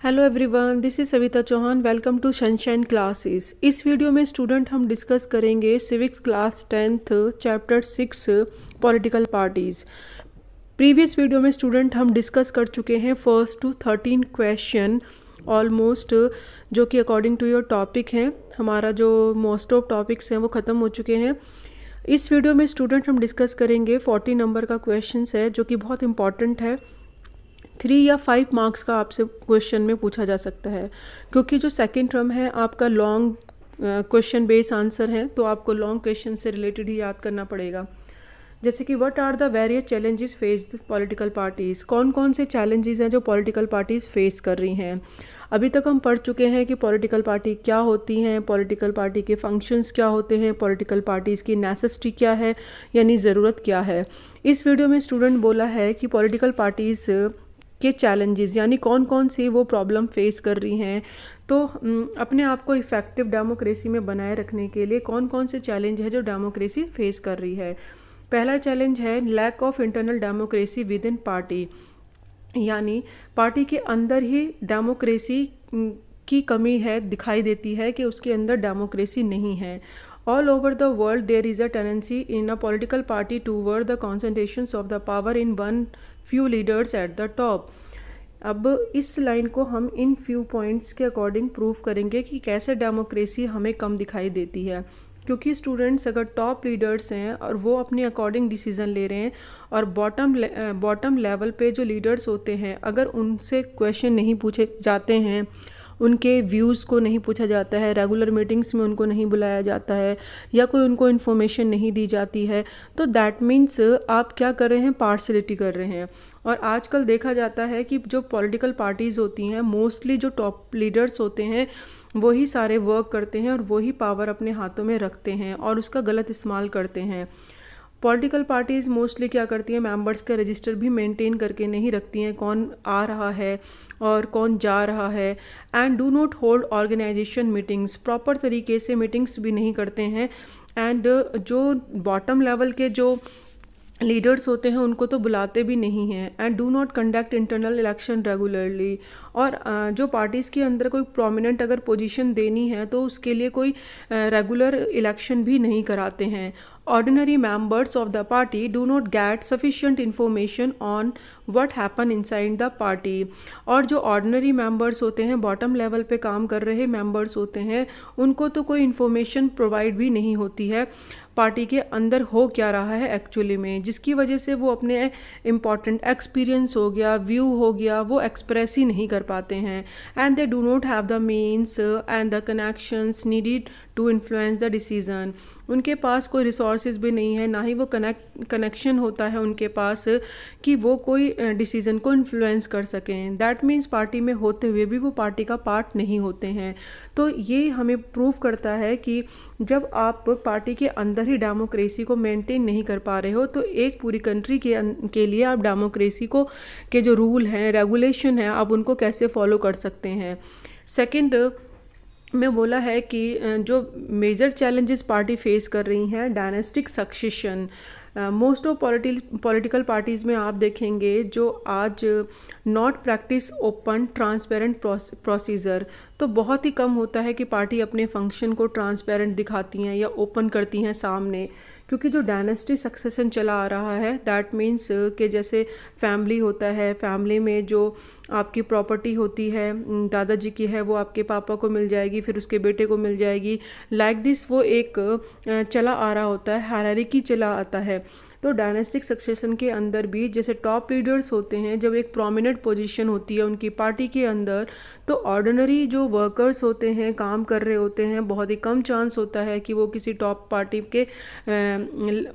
Hello everyone, this is Savita Chauhan. Welcome to sunshine classes. इस video में student हम discuss करेंगे civics class 10th chapter 6 political parties. Previous video में student हम discuss कर चुके हैं फर्स्ट टू 13 क्वेश्चन ऑलमोस्ट, जो कि अकॉर्डिंग टू योर टॉपिक हैं। हमारा जो मोस्ट ऑफ टॉपिक्स हैं वो ख़त्म हो चुके हैं। इस वीडियो में स्टूडेंट हम डिस्कस करेंगे 40 नंबर का क्वेश्चन है, जो कि बहुत इंपॉर्टेंट है। 3 या 5 मार्क्स का आपसे क्वेश्चन में पूछा जा सकता है, क्योंकि जो सेकंड टर्म है आपका लॉन्ग क्वेश्चन बेस आंसर है, तो आपको लॉन्ग क्वेश्चन से रिलेटेड ही याद करना पड़ेगा। जैसे कि what are the various challenges faced political parties, कौन कौन से चैलेंजेस हैं जो पॉलिटिकल पार्टीज़ फेस कर रही हैं। अभी तक हम पढ़ चुके हैं कि पॉलिटिकल पार्टी क्या होती हैं, पॉलिटिकल पार्टी के फंक्शंस क्या होते हैं, पॉलिटिकल पार्टीज़ की नेसेसिटी क्या है, यानी ज़रूरत क्या है। इस वीडियो में स्टूडेंट बोला है कि पॉलिटिकल पार्टीज़ के चैलेंजेस, यानी कौन कौन सी वो प्रॉब्लम फेस कर रही हैं। तो अपने आप को इफ़ेक्टिव डेमोक्रेसी में बनाए रखने के लिए कौन कौन से चैलेंज है जो डेमोक्रेसी फेस कर रही है। पहला चैलेंज है lack of internal democracy within party, यानी पार्टी के अंदर ही डेमोक्रेसी की कमी है, दिखाई देती है कि उसके अंदर डेमोक्रेसी नहीं है। All over the world there is a tendency in a political party toward the concentrations of the power in one few leaders at the top। अब इस लाइन को हम इन फ्यू पॉइंट्स के अकॉर्डिंग प्रूव करेंगे कि कैसे democracy हमें कम दिखाई देती है। क्योंकि स्टूडेंट्स अगर टॉप लीडर्स हैं और वो अपने अकॉर्डिंग डिसीजन ले रहे हैं, और बॉटम लेवल पे जो लीडर्स होते हैं अगर उनसे क्वेश्चन नहीं पूछे जाते हैं, उनके व्यूज़ को नहीं पूछा जाता है, रेगुलर मीटिंग्स में उनको नहीं बुलाया जाता है, या कोई उनको इन्फॉर्मेशन नहीं दी जाती है, तो दैट मीन्स आप क्या कर रहे हैं, पार्शलिटी कर रहे हैं। और आजकल देखा जाता है कि जो पॉलिटिकल पार्टीज़ होती हैं, मोस्टली जो टॉप लीडर्स होते हैं वही सारे वर्क करते हैं और वही पावर अपने हाथों में रखते हैं और उसका गलत इस्तेमाल करते हैं। पॉलिटिकल पार्टीज़ मोस्टली क्या करती हैं, मेंबर्स का रजिस्टर भी मेंटेन करके नहीं रखती हैं, कौन आ रहा है और कौन जा रहा है। And do not hold organisation meetings, proper तरीके से मीटिंग्स भी नहीं करते हैं। एंड जो बॉटम लेवल के जो लीडर्स होते हैं उनको तो बुलाते भी नहीं हैं। And do not conduct internal election regularly, और जो पार्टीज़ के अंदर कोई प्रोमिनेंट अगर पोजीशन देनी है तो उसके लिए कोई रेगुलर इलेक्शन भी नहीं कराते हैं। Ordinary members of the party do not gate sufficient information on what happen inside the party, और जो ऑर्डिनरी मेंबर्स होते हैं, बॉटम लेवल पे काम कर रहे मेंबर्स होते हैं, उनको तो कोई इन्फॉर्मेशन प्रोवाइड भी नहीं होती है पार्टी के अंदर हो क्या रहा है एक्चुअली में, जिसकी वजह से वो अपने इम्पॉर्टेंट एक्सपीरियंस हो गया, व्यू हो गया, वो एक्सप्रेस ही नहीं कर पाते हैं। And they do not have the means and the connections needed to influence the decision, उनके पास कोई रिसोर्सेज भी नहीं है, ना ही वो कनेक्शन होता है उनके पास कि वो कोई डिसीज़न को इन्फ्लुएंस कर सकें। दैट मीन्स पार्टी में होते हुए भी वो पार्टी का पार्ट नहीं होते हैं। तो ये हमें प्रूव करता है कि जब आप पार्टी के अंदर ही डेमोक्रेसी को मेंटेन नहीं कर पा रहे हो, तो एक पूरी कंट्री के लिए आप डेमोक्रेसी को के जो रूल हैं, रेगुलेशन है, आप उनको कैसे फॉलो कर सकते हैं। सेकेंड में बोला है कि जो मेजर चैलेंजेस पार्टी फेस कर रही हैं, dynastic succession. Most of political parties में आप देखेंगे जो आज not practice open transparent procedure, तो बहुत ही कम होता है कि पार्टी अपने फंक्शन को ट्रांसपेरेंट दिखाती हैं या ओपन करती हैं सामने। क्योंकि जो डायनेस्टी सक्सेशन चला आ रहा है, दैट मीन्स कि जैसे फैमिली होता है, फैमिली में जो आपकी प्रॉपर्टी होती है, दादाजी की है, वो आपके पापा को मिल जाएगी, फिर उसके बेटे को मिल जाएगी, लाइक दिस वो एक चला आ रहा होता है, हायरार्की चला आता है। तो डायनेस्टिक सक्सेशन के अंदर भी जैसे टॉप लीडर्स होते हैं, जब एक प्रोमिनेंट पोजीशन होती है उनकी पार्टी के अंदर, तो ऑर्डिनरी जो वर्कर्स होते हैं, काम कर रहे होते हैं, बहुत ही कम चांस होता है कि वो किसी टॉप पार्टी के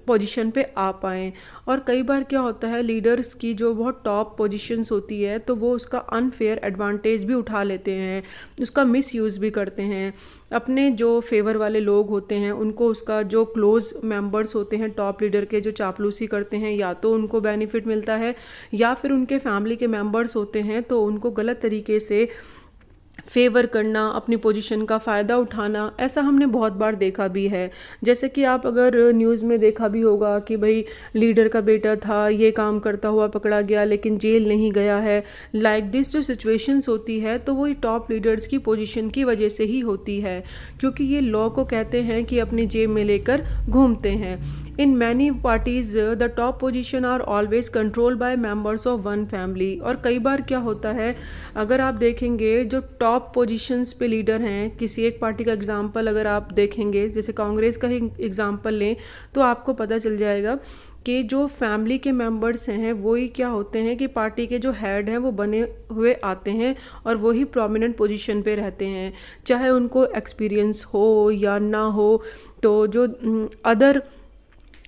पोजीशन पे आ पाएँ। और कई बार क्या होता है, लीडर्स की जो बहुत टॉप पोजीशंस होती है तो वो उसका अनफेयर एडवांटेज भी उठा लेते हैं, उसका मिसयूज़ भी करते हैं। अपने जो फेवर वाले लोग होते हैं उनको, उसका जो क्लोज मेंबर्स होते हैं टॉप लीडर के, जो चापलूसी करते हैं, या तो उनको बेनिफिट मिलता है, या फिर उनके फैमिली के मेंबर्स होते हैं तो उनको गलत तरीके से फेवर करना, अपनी पोजीशन का फ़ायदा उठाना, ऐसा हमने बहुत बार देखा भी है। जैसे कि आप अगर न्यूज़ में देखा भी होगा कि भाई लीडर का बेटा था, ये काम करता हुआ पकड़ा गया लेकिन जेल नहीं गया है। लाइक दिस जो सिचुएशंस होती है तो वो टॉप लीडर्स की पोजीशन की वजह से ही होती है, क्योंकि ये लॉ को कहते हैं कि अपनी जेब में लेकर घूमते हैं। In many parties the top position are always control by members of one family. और कई बार क्या होता है, अगर आप देखेंगे जो टॉप पोजीशंस पे लीडर हैं, किसी एक पार्टी का एग्जांपल अगर आप देखेंगे, जैसे कांग्रेस का ही एग्जांपल लें, तो आपको पता चल जाएगा कि जो फैमिली के मेंबर्स हैं वही क्या होते हैं कि पार्टी के जो हेड हैं वो बने हुए आते हैं और वही प्रोमिनेंट पोजीशन पे रहते हैं, चाहे उनको एक्सपीरियंस हो या ना हो। तो जो अदर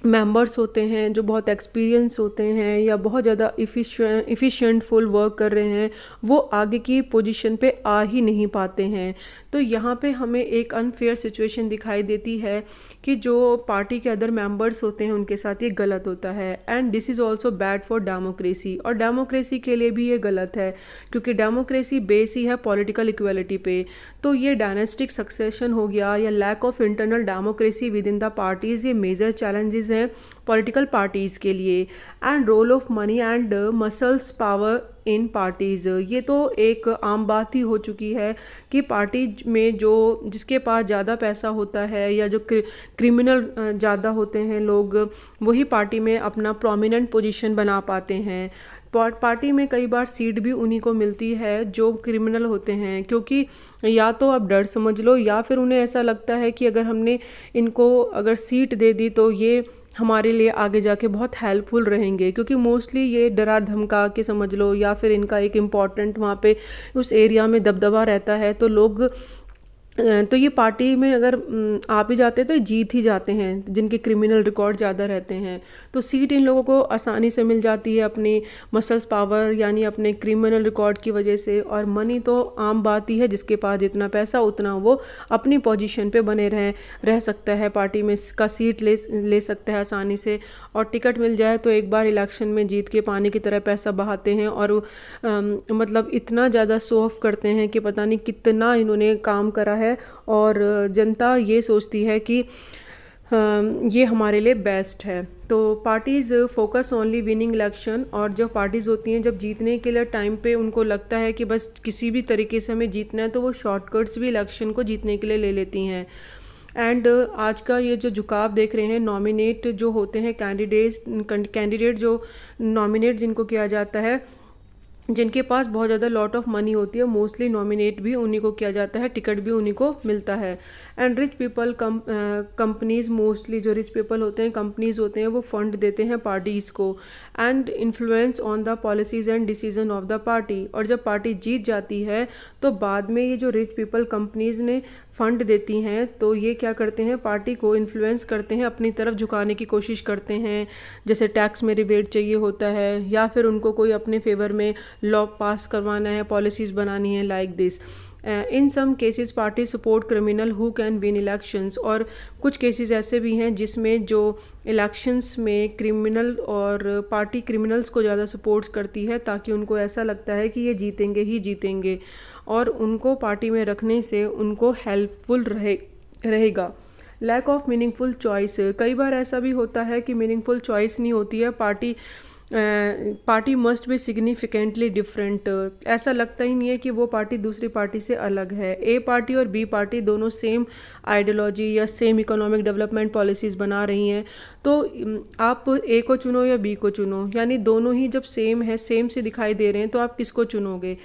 मेंबर्स होते हैं जो बहुत एक्सपीरियंस होते हैं या बहुत ज़्यादा इफ़िशिएंट फुल वर्क कर रहे हैं, वो आगे की पोजीशन पे आ ही नहीं पाते हैं। तो यहाँ पे हमें एक अनफेयर सिचुएशन दिखाई देती है कि जो पार्टी के अदर मेंबर्स होते हैं उनके साथ ये गलत होता है। And this is also bad for democracy, और डेमोक्रेसी के लिए भी ये गलत है, क्योंकि डेमोक्रेसी बेस ही है पॉलिटिकल इक्वलिटी पे। तो ये डायनेस्टिक सक्सेशन हो गया या lack of internal democracy within the parties, ये मेजर चैलेंजेस हैं पॉलिटिकल पार्टीज़ के लिए। And role of money and muscles power in parties, ये तो एक आम बात ही हो चुकी है कि पार्टी में जो जिसके पास ज़्यादा पैसा होता है या जो क्रिमिनल ज़्यादा होते हैं लोग, वही पार्टी में अपना प्रोमिनेंट पोजीशन बना पाते हैं। पार्टी में कई बार सीट भी उन्हीं को मिलती है जो क्रिमिनल होते हैं, क्योंकि या तो आप डर समझ लो या फिर उन्हें ऐसा लगता है कि अगर हमने इनको अगर सीट दे दी तो ये हमारे लिए आगे जाके बहुत हेल्पफुल रहेंगे, क्योंकि मोस्टली ये डरा धमका के समझ लो या फिर इनका एक इम्पॉर्टेंट वहाँ पे उस एरिया में दबदबा रहता है। तो लोग तो ये पार्टी में अगर आप ही जाते हैं तो जीत ही जाते हैं जिनके क्रिमिनल रिकॉर्ड ज़्यादा रहते हैं। तो सीट इन लोगों को आसानी से मिल जाती है अपनी मसल्स पावर यानी अपने क्रिमिनल रिकॉर्ड की वजह से। और मनी तो आम बात ही है, जिसके पास जितना पैसा उतना वो अपनी पोजीशन पे बने रह सकता है, पार्टी में का सीट ले सकता है आसानी से। और टिकट मिल जाए तो एक बार इलेक्शन में जीत के पानी की तरह पैसा बहाते हैं और मतलब इतना ज़्यादा शो ऑफ करते हैं कि पता नहीं कितना इन्होंने काम करा है, और जनता ये सोचती है कि ये हमारे लिए बेस्ट है। तो parties focus only winning election, और जो पार्टीज़ होती हैं जब जीतने के लिए टाइम पे उनको लगता है कि बस किसी भी तरीके से हमें जीतना है, तो वो शॉर्टकट्स भी इलेक्शन को जीतने के लिए ले लेती हैं। एंड आज का ये जो झुकाव देख रहे हैं, नॉमिनेट जो होते हैं कैंडिडेट जो नॉमिनेट जिनको किया जाता है, जिनके पास बहुत ज़्यादा लॉट ऑफ मनी होती है, मोस्टली नॉमिनेट भी उन्हीं को किया जाता है, टिकट भी उन्हीं को मिलता है। And rich people companies, mostly जो रिच पीपल होते हैं, कंपनीज होते हैं, वो फंड देते हैं पार्टीज़ को। And influence on the policies and decision of the party, और जब पार्टी जीत जाती है तो बाद में ये जो रिच पीपल कंपनीज ने फंड देती हैं तो ये क्या करते हैं, पार्टी को इन्फ्लुएंस करते हैं, अपनी तरफ झुकाने की कोशिश करते हैं। जैसे टैक्स में रिबेट चाहिए होता है, या फिर उनको कोई अपने फेवर में लॉ पास करवाना है, पॉलिसीज़ बनानी है, like this. In some cases party support criminal who can win elections, और कुछ केसेस ऐसे भी हैं जिसमें जो इलेक्शंस में क्रिमिनल और पार्टी क्रिमिनल्स को ज़्यादा सपोर्ट्स करती है, ताकि उनको ऐसा लगता है कि ये जीतेंगे ही जीतेंगे, और उनको पार्टी में रखने से उनको हेल्पफुल रहेगा। लैक ऑफ मीनिंगफुल चॉइस, कई बार ऐसा भी होता है कि मीनिंगफुल चॉइस नहीं होती है, party must be significantly different, ऐसा लगता ही नहीं है कि वो पार्टी दूसरी पार्टी से अलग है। ए पार्टी और बी पार्टी दोनों सेम आइडियोलॉजी या सेम इकोनॉमिक डेवलपमेंट पॉलिसीज़ बना रही हैं, तो आप ए को चुनो या बी को चुनो, यानी दोनों ही जब सेम है, सेम से दिखाई दे रहे हैं, तो आप किसको चुनोगे।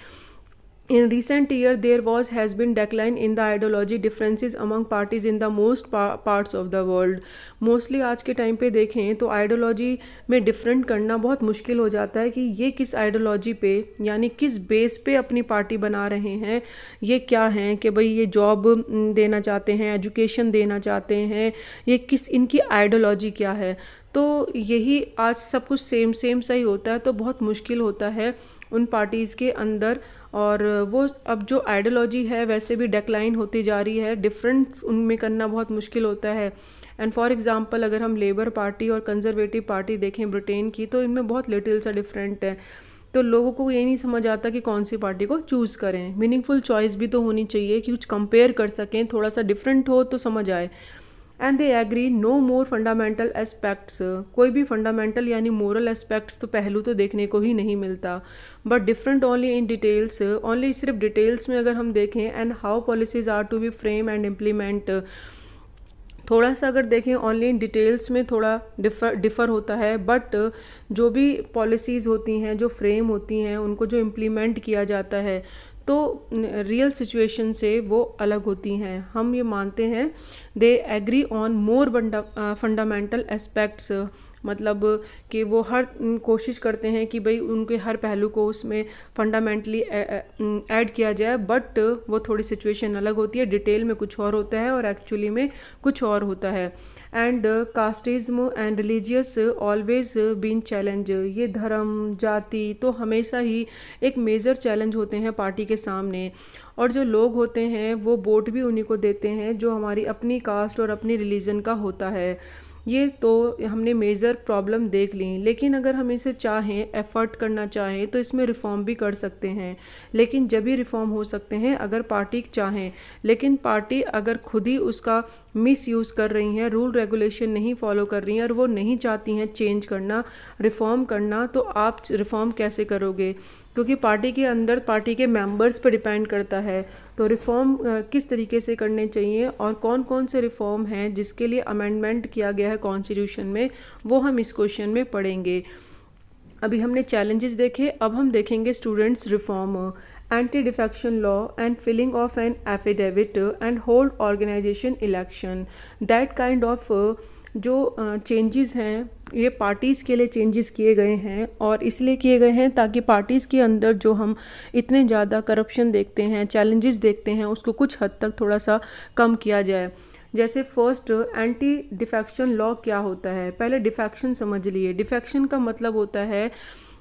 In recent year, there has been decline in the ideology differences among parties in the most parts of the world. Mostly आज के टाइम पे देखें तो आइडियोलॉजी में डिफरेंट करना बहुत मुश्किल हो जाता है कि ये किस आइडियोलॉजी पे यानी किस बेस पे अपनी पार्टी बना रहे हैं, ये क्या हैं कि भाई ये जॉब देना चाहते हैं, एजुकेशन देना चाहते हैं, ये किस इनकी आइडियोलॉजी क्या है। तो यही आज सब कुछ सेम सा ही होता है, तो बहुत मुश्किल होता है उन पार्टीज़ के अंदर, और वो अब जो आइडियोलॉजी है वैसे भी डिक्लाइन होती जा रही है, डिफरेंस उनमें करना बहुत मुश्किल होता है। एंड फॉर एग्जांपल अगर हम लेबर पार्टी और कंजर्वेटिव पार्टी देखें ब्रिटेन की, तो इनमें बहुत लिटिल सा डिफरेंट है। तो लोगों को ये नहीं समझ आता कि कौन सी पार्टी को चूज़ करें। मीनिंगफुल चॉइस भी तो होनी चाहिए कि कुछ कंपेयर कर सकें, थोड़ा सा डिफरेंट हो तो समझ आए। And they agree no more fundamental aspects, कोई भी फंडामेंटल यानी मोरल एस्पेक्ट्स तो पहलू तो देखने को ही नहीं मिलता, but different only in details, only सिर्फ डिटेल्स में अगर हम देखें, and how policies are to be frame and implement, थोड़ा सा अगर देखें ओनली इन डिटेल्स में थोड़ा डिफ़र होता है, बट जो भी पॉलिसीज़ होती हैं, जो फ्रेम होती हैं, उनको जो इम्प्लीमेंट किया जाता है तो रियल सिचुएशन से वो अलग होती हैं। हम ये मानते हैं they agree on more fundamental aspects, मतलब कि वो हर कोशिश करते हैं कि भाई उनके हर पहलू को उसमें फंडामेंटली ऐड किया जाए, बट वो थोड़ी सिचुएशन अलग होती है, डिटेल में कुछ और होता है और एक्चुअली में कुछ और होता है। And casteism and religious always been challenge, ये धर्म जाति तो हमेशा ही एक मेजर चैलेंज होते हैं पार्टी के सामने, और जो लोग होते हैं वो वोट भी उन्हीं को देते हैं जो हमारी अपनी कास्ट और अपनी रिलीजन का होता है। ये तो हमने मेजर प्रॉब्लम देख ली, लेकिन अगर हम इसे चाहें, एफर्ट करना चाहें तो इसमें रिफॉर्म भी कर सकते हैं, लेकिन जब भी रिफॉर्म हो सकते हैं अगर पार्टी चाहें। लेकिन पार्टी अगर खुद ही उसका मिस यूज़ कर रही हैं, रूल रेगुलेशन नहीं फॉलो कर रही हैं और वो नहीं चाहती हैं चेंज करना, रिफॉर्म करना, तो आप रिफॉर्म कैसे करोगे? क्योंकि पार्टी के अंदर पार्टी के मेंबर्स पर डिपेंड करता है। तो रिफॉर्म किस तरीके से करने चाहिए और कौन कौन से रिफॉर्म हैं जिसके लिए अमेंडमेंट किया गया है कॉन्स्टिट्यूशन में, वो हम इस क्वेश्चन में पढ़ेंगे। अभी हमने चैलेंजेस देखे, अब हम देखेंगे students reform. Anti defection law and filling of an affidavit and hold organisation election, that kind of जो चेंजेस हैं ये पार्टीज़ के लिए चेंजेस किए गए हैं, और इसलिए किए गए हैं ताकि पार्टीज़ के अंदर जो हम इतने ज़्यादा करप्शन देखते हैं, चैलेंजेस देखते हैं, उसको कुछ हद तक थोड़ा सा कम किया जाए। जैसे फर्स्ट, एंटी डिफेक्शन लॉ क्या होता है? पहले डिफेक्शन समझ लिए। डिफेक्शन का मतलब होता है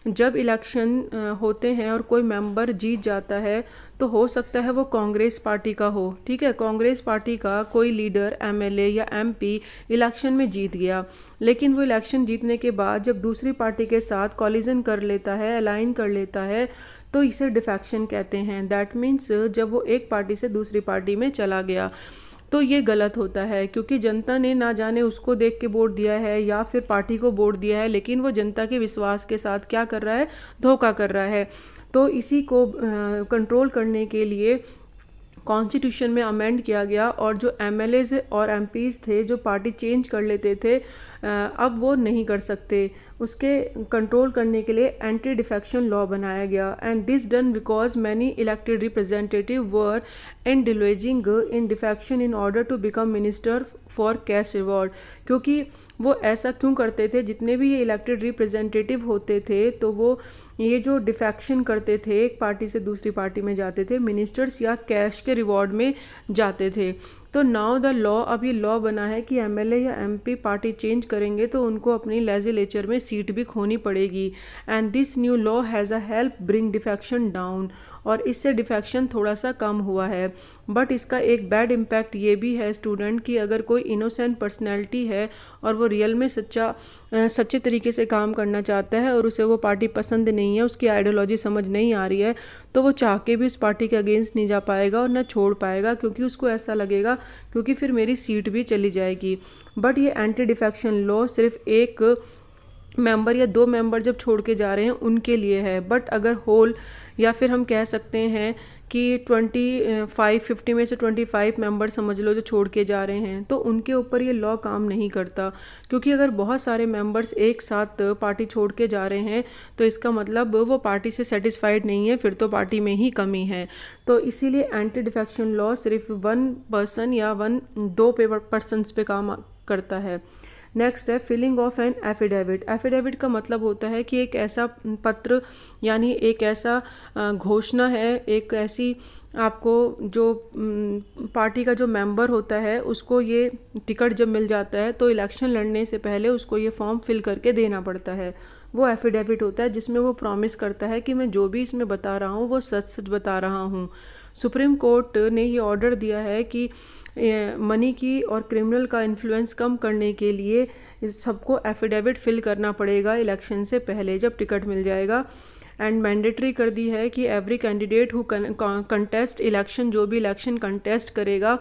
जब इलेक्शन होते हैं और कोई मेंबर जीत जाता है तो हो सकता है वो कांग्रेस पार्टी का हो, ठीक है, कांग्रेस पार्टी का कोई लीडर, एमएलए या एमपी इलेक्शन में जीत गया, लेकिन वो इलेक्शन जीतने के बाद जब दूसरी पार्टी के साथ कॉलिजन कर लेता है, अलाइन कर लेता है, तो इसे डिफेक्शन कहते हैं। दैट मीन्स जब वो एक पार्टी से दूसरी पार्टी में चला गया, तो ये गलत होता है क्योंकि जनता ने ना जाने उसको देख के वोट दिया है या फिर पार्टी को वोट दिया है, लेकिन वो जनता के विश्वास के साथ क्या कर रहा है? धोखा कर रहा है। तो इसी को कंट्रोल करने के लिए कॉन्स्टिट्यूशन में अमेंड किया गया, और जो एमएलएज और एमपीज थे जो पार्टी चेंज कर लेते थे, अब वो नहीं कर सकते। उसके कंट्रोल करने के लिए एंटी डिफेक्शन लॉ बनाया गया, and this done because many elected representative were indulging in defection in order to become minister for cash reward. क्योंकि वो ऐसा क्यों करते थे? जितने भी ये इलेक्टेड रिप्रेजेंटेटिव होते थे तो वो ये जो डिफेक्शन करते थे, एक पार्टी से दूसरी पार्टी में जाते थे, मिनिस्टर्स या कैश के रिवॉर्ड में जाते थे। तो नाउ द लॉ, अब ये लॉ बना है कि एमएलए या एमपी पार्टी चेंज करेंगे तो उनको अपनी लेजिस्लेचर में सीट भी खोनी पड़ेगी, and this new law has a help bring defection down, और इससे डिफेक्शन थोड़ा सा कम हुआ है। बट इसका एक बैड इम्पैक्ट ये भी है स्टूडेंट कि अगर कोई इनोसेंट पर्सनैलिटी है और वो रियल में सच्चे तरीके से काम करना चाहता है और उसे वो पार्टी पसंद नहीं है, उसकी आइडियोलॉजी समझ नहीं आ रही है, तो वो चाह के भी उस पार्टी के अगेंस्ट नहीं जा पाएगा और ना छोड़ पाएगा, क्योंकि उसको ऐसा लगेगा क्योंकि फिर मेरी सीट भी चली जाएगी। बट ये एंटी डिफेक्शन लॉ सिर्फ एक मेंबर या दो मेंबर जब छोड़ के जा रहे हैं उनके लिए है, बट अगर होल या फिर हम कह सकते हैं कि 50 में से 25 मेंबर समझ लो जो छोड़ के जा रहे हैं, तो उनके ऊपर ये लॉ काम नहीं करता, क्योंकि अगर बहुत सारे मेंबर्स एक साथ पार्टी छोड़ के जा रहे हैं तो इसका मतलब वो पार्टी से सेटिस्फाइड नहीं है, फिर तो पार्टी में ही कमी है। तो इसीलिए एंटी डिफेक्शन लॉ सिर्फ वन पर्सन या दो पर्सन्स पे काम करता है। नेक्स्ट है filling of an affidavit. Affidavit का मतलब होता है कि एक ऐसा पत्र यानी एक ऐसा घोषणा है, एक ऐसी आपको जो पार्टी का जो मेंबर होता है उसको ये टिकट जब मिल जाता है तो इलेक्शन लड़ने से पहले उसको ये फॉर्म फिल करके देना पड़ता है। वो एफिडेविट होता है जिसमें वो प्रॉमिस करता है कि मैं जो भी इसमें बता रहा हूँ वो सच सच बता रहा हूँ। सुप्रीम कोर्ट ने ये ऑर्डर दिया है कि मनी की और क्रिमिनल का इन्फ्लुएंस कम करने के लिए सबको एफिडेविट फिल करना पड़ेगा इलेक्शन से पहले जब टिकट मिल जाएगा। एंड मैंडेटरी कर दी है कि every candidate who contest election, जो भी इलेक्शन कंटेस्ट करेगा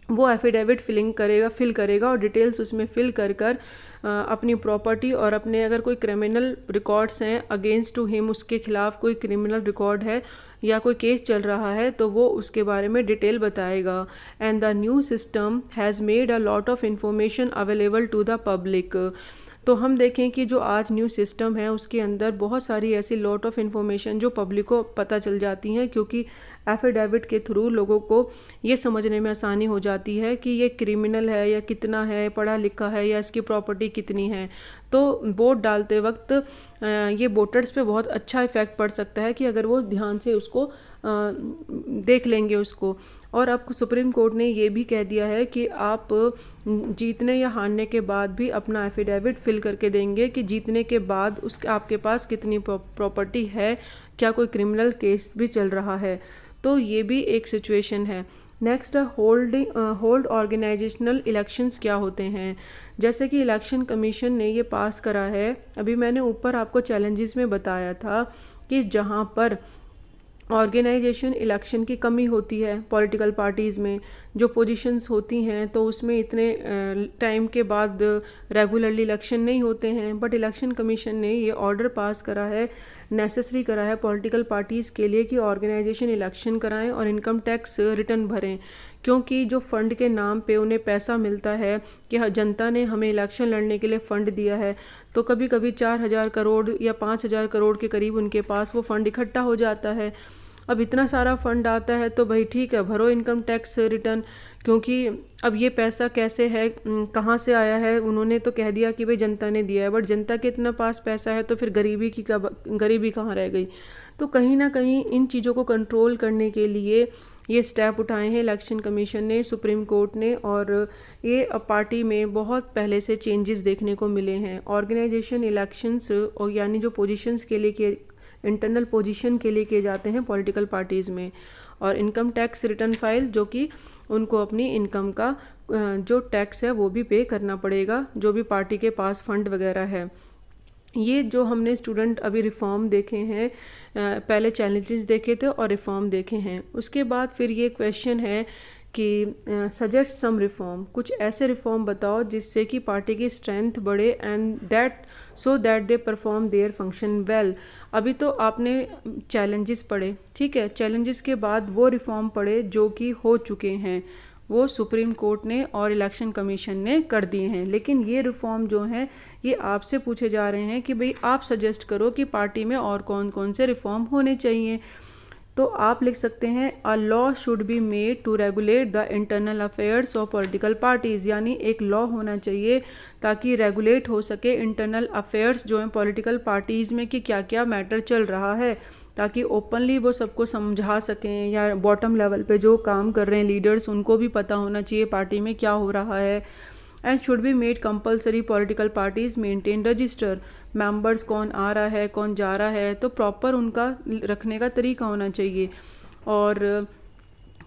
वो एफिडेविट फिल करेगा और डिटेल्स उसमें फिल कर अपनी प्रॉपर्टी और अपने अगर कोई क्रिमिनल रिकॉर्ड्स हैं अगेंस्ट टू हिम, उसके खिलाफ कोई क्रिमिनल रिकॉर्ड है या कोई केस चल रहा है तो वो उसके बारे में डिटेल बताएगा। And the new system has made a lot of information available to the public. तो हम देखें कि जो आज न्यू सिस्टम है उसके अंदर बहुत सारी ऐसी लॉट ऑफ इन्फॉर्मेशन जो पब्लिक को पता चल जाती हैं, क्योंकि एफिडेविट के थ्रू लोगों को ये समझने में आसानी हो जाती है कि ये क्रिमिनल है या कितना है, पढ़ा लिखा है या इसकी प्रॉपर्टी कितनी है। तो वोट डालते वक्त ये वोटर्स पे बहुत अच्छा इफ़ेक्ट पड़ सकता है कि अगर वो ध्यान से उसको देख लेंगे उसको। और अब सुप्रीम कोर्ट ने ये भी कह दिया है कि आप जीतने या हारने के बाद भी अपना एफिडेविट फिल करके देंगे कि जीतने के बाद उसके आपके पास कितनी प्रॉपर्टी है, क्या कोई क्रिमिनल केस भी चल रहा है। तो ये भी एक सिचुएशन है। नेक्स्ट होल्ड ऑर्गेनाइजेशनल इलेक्शंस क्या होते हैं। जैसे कि इलेक्शन कमीशन ने ये पास करा है, अभी मैंने ऊपर आपको चैलेंजेस में बताया था कि जहाँ पर ऑर्गेनाइजेशन इलेक्शन की कमी होती है पॉलिटिकल पार्टीज़ में, जो पोजीशंस होती हैं तो उसमें इतने टाइम के बाद रेगुलरली इलेक्शन नहीं होते हैं, बट इलेक्शन कमीशन ने ये ऑर्डर पास करा है, नेसेसरी करा है पॉलिटिकल पार्टीज़ के लिए कि ऑर्गेनाइजेशन इलेक्शन कराएं और इनकम टैक्स रिटर्न भरें, क्योंकि जो फ़ंड के नाम पे उन्हें पैसा मिलता है कि जनता ने हमें इलेक्शन लड़ने के लिए फ़ंड दिया है, तो कभी कभी 4,000 करोड़ या 5,000 करोड़ के करीब उनके पास वो फ़ंड इकट्ठा हो जाता है। अब इतना सारा फंड आता है तो भाई ठीक है, भरो इनकम टैक्स रिटर्न, क्योंकि अब ये पैसा कैसे है, कहाँ से आया है, उन्होंने तो कह दिया कि भाई जनता ने दिया है, बट जनता के इतना पास पैसा है तो फिर गरीबी कहाँ रह गई। तो कहीं ना कहीं इन चीज़ों को कंट्रोल करने के लिए ये स्टेप उठाए हैं इलेक्शन कमीशन ने, सुप्रीम कोर्ट ने, और ये पार्टी में बहुत पहले से चेंजेस देखने को मिले हैं। ऑर्गेनाइजेशन इलेक्शंस और यानी जो पोजीशंस के लिए इंटरनल पोजीशन के लिए किए जाते हैं पॉलिटिकल पार्टीज़ में, और इनकम टैक्स रिटर्न फाइल जो कि उनको अपनी इनकम का जो टैक्स है वो भी पे करना पड़ेगा, जो भी पार्टी के पास फंड वगैरह है। ये जो हमने स्टूडेंट अभी रिफॉर्म देखे हैं, पहले चैलेंजेस देखे थे और रिफॉर्म देखे हैं, उसके बाद फिर ये क्वेश्चन है कि सजेस्ट सम रिफॉर्म, कुछ ऐसे रिफॉर्म बताओ जिससे कि पार्टी की स्ट्रेंथ बढ़े and that they perform their function well. अभी तो आपने चैलेंजेस पढ़े, ठीक है, चैलेंजेस के बाद वो रिफॉर्म पढ़े जो कि हो चुके हैं, वो सुप्रीम कोर्ट ने और इलेक्शन कमीशन ने कर दिए हैं। लेकिन ये रिफॉर्म जो हैं ये आपसे पूछे जा रहे हैं कि भाई आप सजेस्ट करो कि पार्टी में और कौन कौन से रिफॉर्म होने चाहिए। तो आप लिख सकते हैं a law should be made to regulate the internal affairs of political parties, यानी एक लॉ होना चाहिए ताकि रेगुलेट हो सके इंटरनल अफेयर्स जो हैं पॉलिटिकल पार्टीज़ में कि क्या क्या मैटर चल रहा है, ताकि ओपनली वो सबको समझा सकें, या बॉटम लेवल पे जो काम कर रहे हैं लीडर्स उनको भी पता होना चाहिए पार्टी में क्या हो रहा है। And should be made compulsory political parties maintain register, members कौन आ रहा है कौन जा रहा है, तो प्रॉपर उनका रखने का तरीका होना चाहिए, और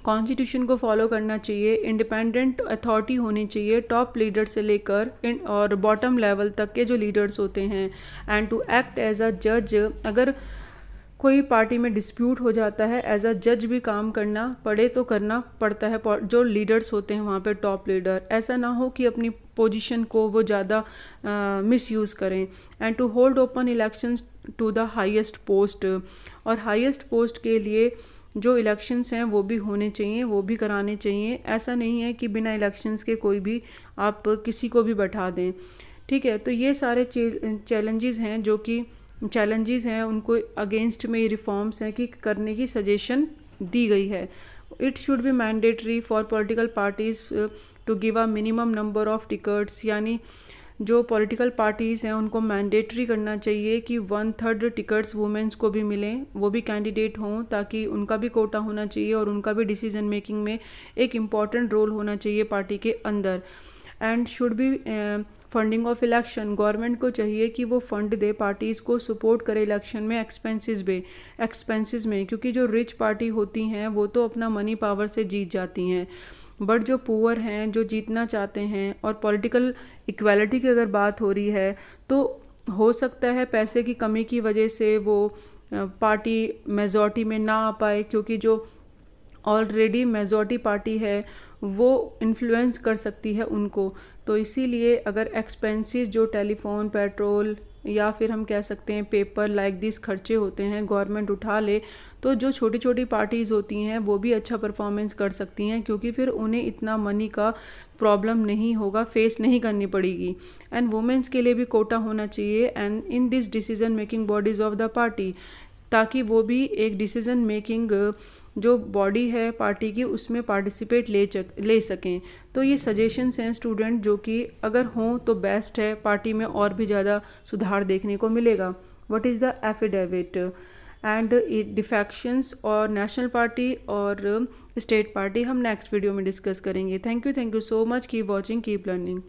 कॉन्स्टिट्यूशन को फॉलो करना चाहिए, इंडिपेंडेंट अथॉरिटी होनी चाहिए टॉप लीडर से लेकर और बॉटम लेवल तक के जो लीडर्स होते हैं, and to act as a जज, अगर कोई पार्टी में डिस्प्यूट हो जाता है एज अ जज भी काम करना पड़े तो करना पड़ता है जो लीडर्स होते हैं वहाँ पे टॉप लीडर, ऐसा ना हो कि अपनी पोजीशन को वो ज़्यादा मिसयूज़ करें। And to hold open elections to the highest post, और हाईएस्ट पोस्ट के लिए जो इलेक्शंस हैं वो भी होने चाहिए, वो भी कराने चाहिए, ऐसा नहीं है कि बिना इलेक्शंस के कोई भी आप किसी को भी बैठा दें, ठीक है। तो ये सारे चैलेंजेस हैं जो कि चैलेंजेस हैं उनको अगेंस्ट में रिफॉर्म्स हैं कि करने की सजेशन दी गई है। It should be mandatory for political parties to give a minimum number of tickets, यानी जो पॉलिटिकल पार्टीज़ हैं उनको मैंडेटरी करना चाहिए कि 1/3 टिकट्स वुमेंस को भी मिलें, वो भी कैंडिडेट हों, ताकि उनका भी कोटा होना चाहिए और उनका भी डिसीजन मेकिंग में एक इम्पॉर्टेंट रोल होना चाहिए पार्टी के अंदर। And should be funding of election, government को चाहिए कि वो फंड दे पार्टीज़ को, सपोर्ट करे इलेक्शन में एक्सपेंसेस में, क्योंकि जो रिच पार्टी होती हैं वो तो अपना मनी पावर से जीत जाती हैं, बट जो पुअर हैं जो जीतना चाहते हैं, और पॉलिटिकल इक्वालिटी की अगर बात हो रही है तो हो सकता है पैसे की कमी की वजह से वो पार्टी मेजॉरिटी में ना आ पाए, क्योंकि जो ऑलरेडी मेजॉरिटी पार्टी है वो इन्फ्लुएंस कर सकती है उनको। तो इसीलिए अगर एक्सपेंसेस जो टेलीफोन, पेट्रोल या फिर हम कह सकते हैं पेपर लाइक दिस खर्चे होते हैं गवर्नमेंट उठा ले, तो जो छोटी छोटी पार्टीज़ होती हैं वो भी अच्छा परफॉर्मेंस कर सकती हैं, क्योंकि फिर उन्हें इतना मनी का प्रॉब्लम नहीं होगा, फेस नहीं करनी पड़ेगी। एंड वुमेंस के लिए भी कोटा होना चाहिए and in this decision making bodies of the party, ताकि वो भी एक डिसीजन मेकिंग जो बॉडी है पार्टी की उसमें पार्टिसिपेट ले सकें। तो ये सजेशंस हैं स्टूडेंट जो कि अगर हों तो बेस्ट है, पार्टी में और भी ज़्यादा सुधार देखने को मिलेगा। What is the affidavit and defections और नेशनल पार्टी और स्टेट पार्टी हम नेक्स्ट वीडियो में डिस्कस करेंगे। Thank you so much, keep watching, keep learning.